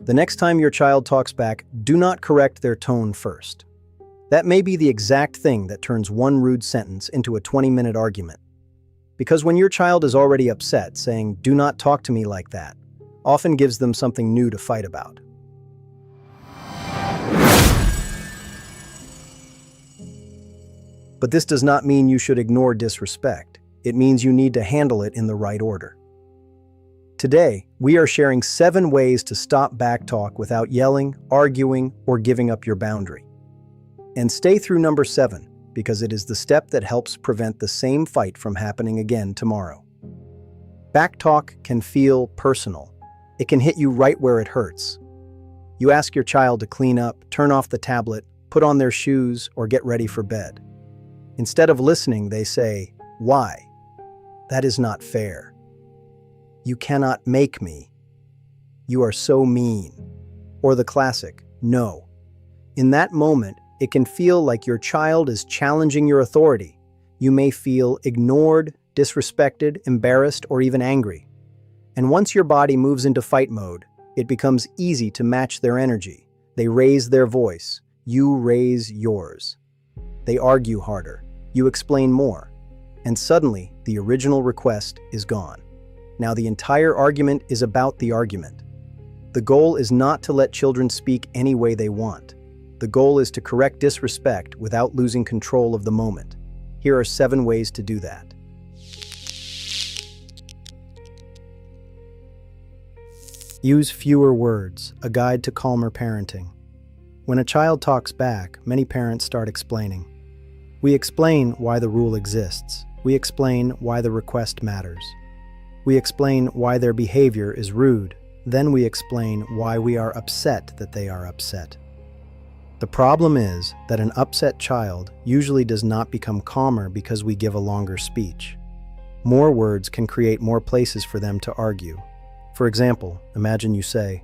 The next time your child talks back, do not correct their tone first. That may be the exact thing that turns one rude sentence into a 20-minute argument. Because when your child is already upset, saying, "Do not talk to me like that," often gives them something new to fight about. But this does not mean you should ignore disrespect. It means you need to handle it in the right order. Today, we are sharing 7 ways to stop backtalk without yelling, arguing, or giving up your boundary. And stay through number 7, because it is the step that helps prevent the same fight from happening again tomorrow. Backtalk can feel personal. It can hit you right where it hurts. You ask your child to clean up, turn off the tablet, put on their shoes, or get ready for bed. Instead of listening, they say, "Why? That is not fair. You cannot make me. You are so mean." Or the classic, "No." In that moment, it can feel like your child is challenging your authority. You may feel ignored, disrespected, embarrassed, or even angry. And once your body moves into fight mode, it becomes easy to match their energy. They raise their voice. You raise yours. They argue harder. You explain more. And suddenly, the original request is gone. Now the entire argument is about the argument. The goal is not to let children speak any way they want. The goal is to correct disrespect without losing control of the moment. Here are 7 ways to do that. Use fewer words, a guide to calmer parenting. When a child talks back, many parents start explaining. We explain why the rule exists. We explain why the request matters. We explain why their behavior is rude. Then we explain why we are upset that they are upset. The problem is that an upset child usually does not become calmer because we give a longer speech. More words can create more places for them to argue. For example, imagine you say,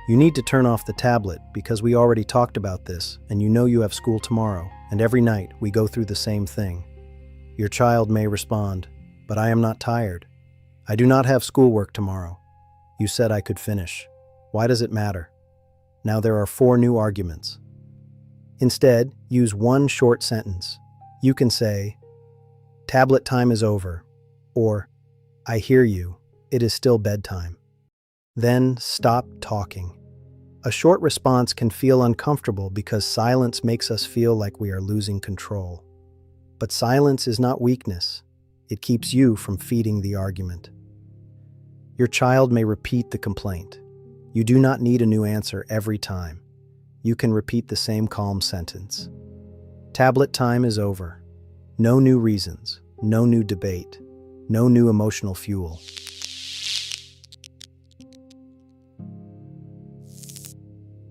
"You need to turn off the tablet because we already talked about this and you know you have school tomorrow, and every night we go through the same thing." Your child may respond, "But I am not tired. I do not have schoolwork tomorrow. You said I could finish. Why does it matter?" Now there are 4 new arguments. Instead, use one short sentence. You can say, "Tablet time is over," or "I hear you. It is still bedtime." Then stop talking. A short response can feel uncomfortable because silence makes us feel like we are losing control. But silence is not weakness. It keeps you from feeding the argument. Your child may repeat the complaint. You do not need a new answer every time. You can repeat the same calm sentence. Tablet time is over. No new reasons, no new debate, no new emotional fuel.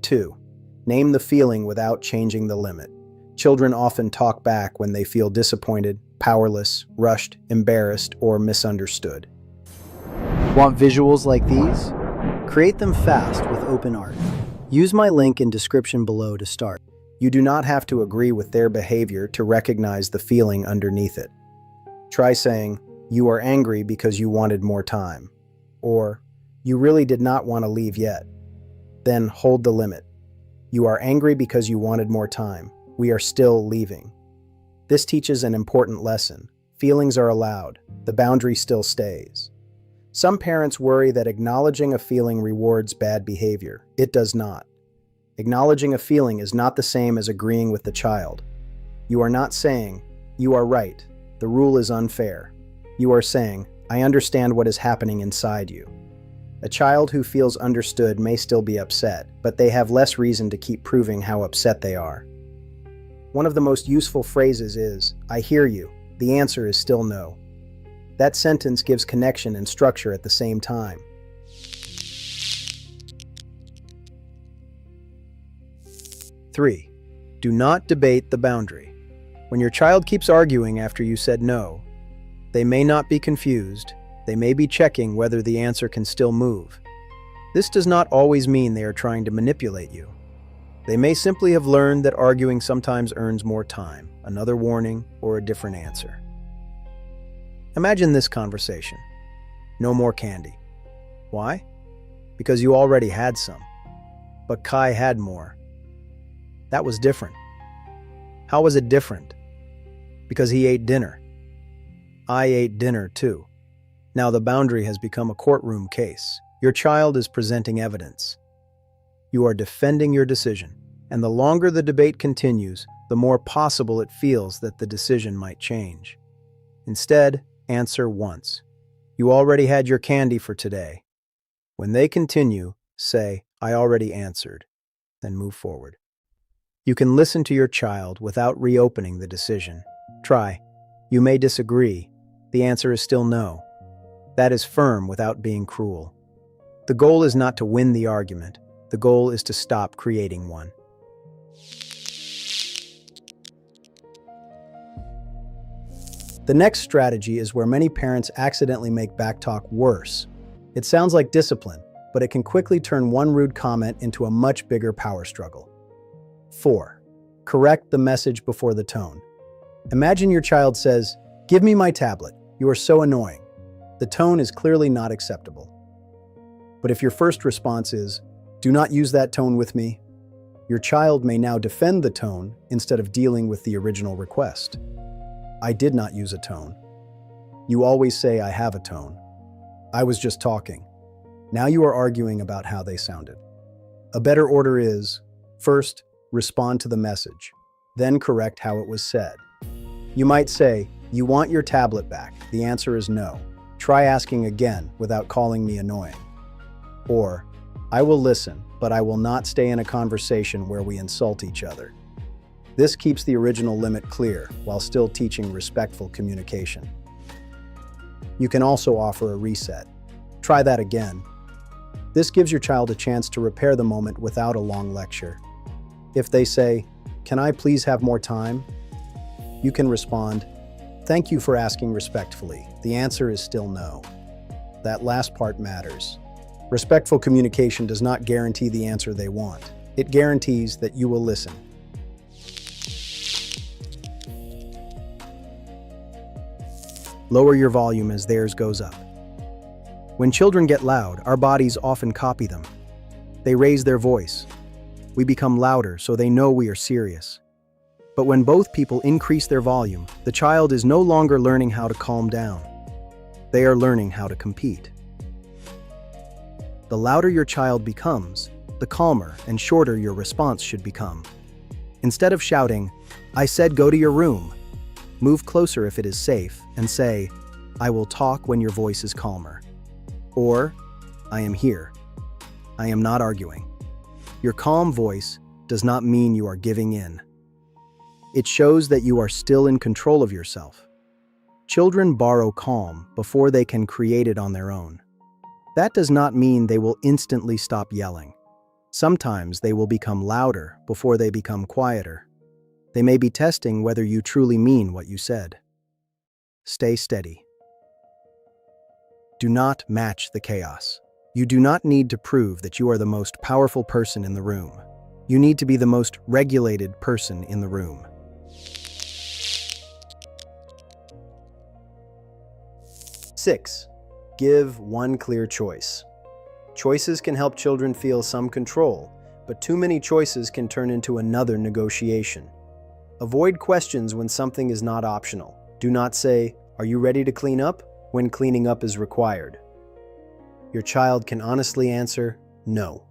2. Name the feeling without changing the limit. Children often talk back when they feel disappointed, powerless, rushed, embarrassed, or misunderstood. Want visuals like these? Create them fast with open art. Use my link in description below to start. You do not have to agree with their behavior to recognize the feeling underneath it. Try saying, "You are angry because you wanted more time," or "You really did not want to leave yet." Then hold the limit. "You are angry because you wanted more time. We are still leaving." This teaches an important lesson. Feelings are allowed. The boundary still stays. Some parents worry that acknowledging a feeling rewards bad behavior. It does not. Acknowledging a feeling is not the same as agreeing with the child. You are not saying, "You are right. The rule is unfair." You are saying, "I understand what is happening inside you." A child who feels understood may still be upset, but they have less reason to keep proving how upset they are. One of the most useful phrases is, "I hear you. The answer is still no." That sentence gives connection and structure at the same time. 3. Do not debate the boundary. When your child keeps arguing after you said no, they may not be confused. They may be checking whether the answer can still move. This does not always mean they are trying to manipulate you. They may simply have learned that arguing sometimes earns more time, another warning, or a different answer. Imagine this conversation. No more candy. Why? Because you already had some. but Kai had more. That was different. How was it different? Because he ate dinner. I ate dinner too. Now the boundary has become a courtroom case. Your child is presenting evidence. You are defending your decision, and the longer the debate continues, the more possible it feels that the decision might change. Instead, answer once. You already had your candy for today. When they continue, say, I already answered, then move forward. You can listen to your child without reopening the decision. Try. You may disagree. The answer is still no. That is firm without being cruel. The goal is not to win the argument. The goal is to stop creating one. The next strategy is where many parents accidentally make backtalk worse. It sounds like discipline, but it can quickly turn one rude comment into a much bigger power struggle. 4. Correct the message before the tone. Imagine your child says, "Give me my tablet. You are so annoying." The tone is clearly not acceptable. But if your first response is, "Do not use that tone with me," your child may now defend the tone instead of dealing with the original request. I did not use a tone. You always say I have a tone. I was just talking. Now you are arguing about how they sounded. A better order is, first, respond to the message, then correct how it was said. You might say, "You want your tablet back. The answer is no. Try asking again without calling me annoying." Or, "I will listen, but I will not stay in a conversation where we insult each other." This keeps the original limit clear while still teaching respectful communication. You can also offer a reset. Try that again. This gives your child a chance to repair the moment without a long lecture. If they say, "Can I please have more time?" you can respond, "Thank you for asking respectfully. The answer is still no." That last part matters. Respectful communication does not guarantee the answer they want. It guarantees that you will listen. Lower your volume as theirs goes up. When children get loud, our bodies often copy them. They raise their voice. We become louder so they know we are serious. But when both people increase their volume, the child is no longer learning how to calm down. They are learning how to compete. The louder your child becomes, the calmer and shorter your response should become. Instead of shouting, "I said go to your room," move closer if it is safe and say, "I will talk when your voice is calmer." Or, "I am here. I am not arguing." Your calm voice does not mean you are giving in. It shows that you are still in control of yourself. Children borrow calm before they can create it on their own. That does not mean they will instantly stop yelling. Sometimes they will become louder before they become quieter. They may be testing whether you truly mean what you said. Stay steady. Do not match the chaos. You do not need to prove that you are the most powerful person in the room. You need to be the most regulated person in the room. Six, give one clear choice. Choices can help children feel some control, but too many choices can turn into another negotiation. Avoid questions when something is not optional. Do not say, "Are you ready to clean up?" when cleaning up is required. Your child can honestly answer, "No."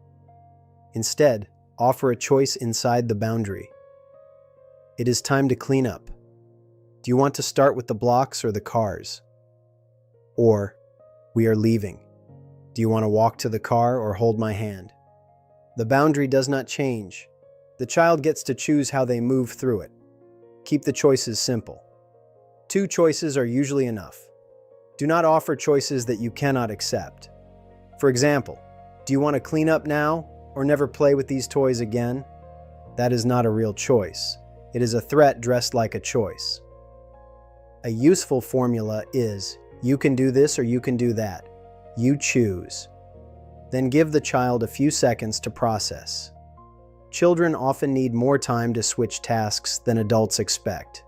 Instead, offer a choice inside the boundary. It is time to clean up. Do you want to start with the blocks or the cars? Or, we are leaving. Do you want to walk to the car or hold my hand? The boundary does not change. The child gets to choose how they move through it. Keep the choices simple. 2 choices are usually enough. Do not offer choices that you cannot accept. For example, do you want to clean up now or never play with these toys again? That is not a real choice. It is a threat dressed like a choice. A useful formula is, you can do this or you can do that. You choose. Then give the child a few seconds to process. Children often need more time to switch tasks than adults expect.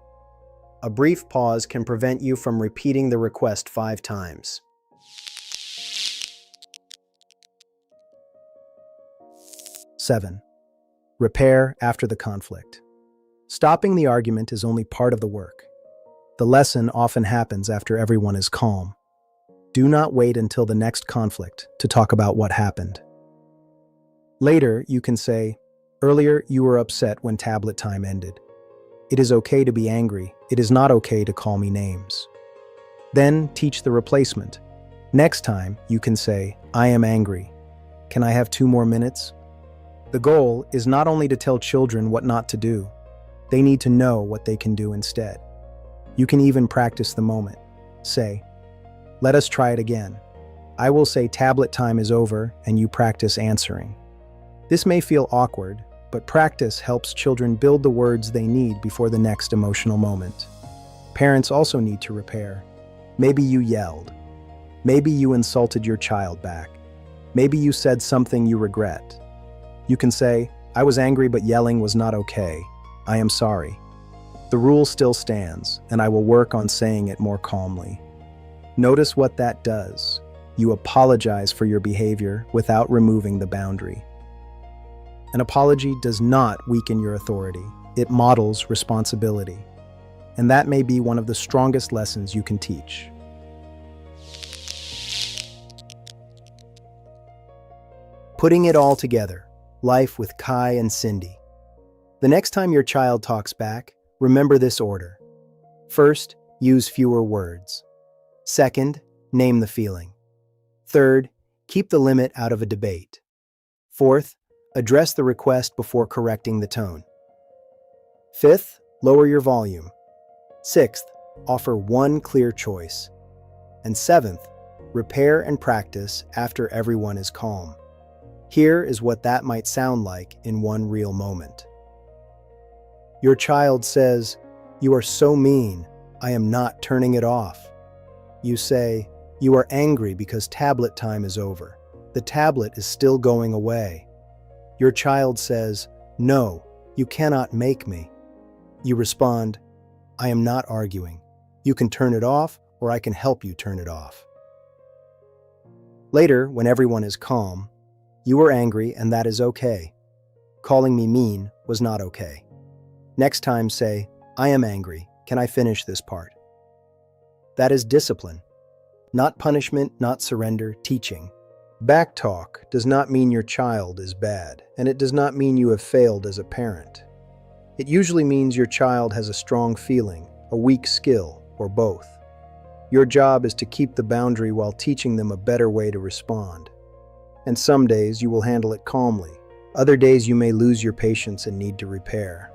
A brief pause can prevent you from repeating the request 5 times. 7. Repair after the conflict. Stopping the argument is only part of the work. The lesson often happens after everyone is calm. Do not wait until the next conflict to talk about what happened. Later, you can say, "Earlier, you were upset when tablet time ended. It is okay to be angry. It is not okay to call me names." Then teach the replacement. Next time, you can say, "I am angry. Can I have 2 more minutes?" The goal is not only to tell children what not to do, they need to know what they can do instead. You can even practice the moment. Say, "Let us try it again." I will say tablet time is over and you practice answering. This may feel awkward, but practice helps children build the words they need before the next emotional moment. Parents also need to repair. Maybe you yelled. Maybe you insulted your child back. Maybe you said something you regret. You can say, "I was angry, but yelling was not okay. I am sorry." The rule still stands, and I will work on saying it more calmly. Notice what that does. You apologize for your behavior without removing the boundary. An apology does not weaken your authority. It models responsibility. And that may be one of the strongest lessons you can teach. Putting it all together. Life with Kai and Cindy. The next time your child talks back, remember this order. First, use fewer words. Second, name the feeling. Third, keep the limit out of a debate. Fourth, address the request before correcting the tone. Fifth, lower your volume. Sixth, offer one clear choice. And seventh, repair and practice after everyone is calm. Here is what that might sound like in one real moment. Your child says, "You are so mean, I am not turning it off." You say, "You are angry because tablet time is over. The tablet is still going away." Your child says, "No, you cannot make me." You respond, "I am not arguing. You can turn it off, or I can help you turn it off." Later, when everyone is calm, "You were angry and that is okay. Calling me mean was not okay." Next time say, "I am angry. Can I finish this part?" That is discipline. Not punishment, not surrender, teaching. Backtalk does not mean your child is bad, and it does not mean you have failed as a parent. It usually means your child has a strong feeling, a weak skill, or both. Your job is to keep the boundary while teaching them a better way to respond. And some days you will handle it calmly. Other days you may lose your patience and need to repair.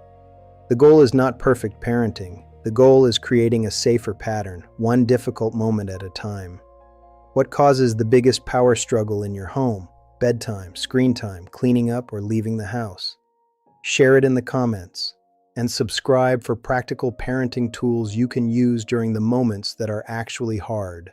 The goal is not perfect parenting. The goal is creating a safer pattern, one difficult moment at a time. What causes the biggest power struggle in your home? Bedtime, screen time, cleaning up, or leaving the house? Share it in the comments. And subscribe for practical parenting tools you can use during the moments that are actually hard.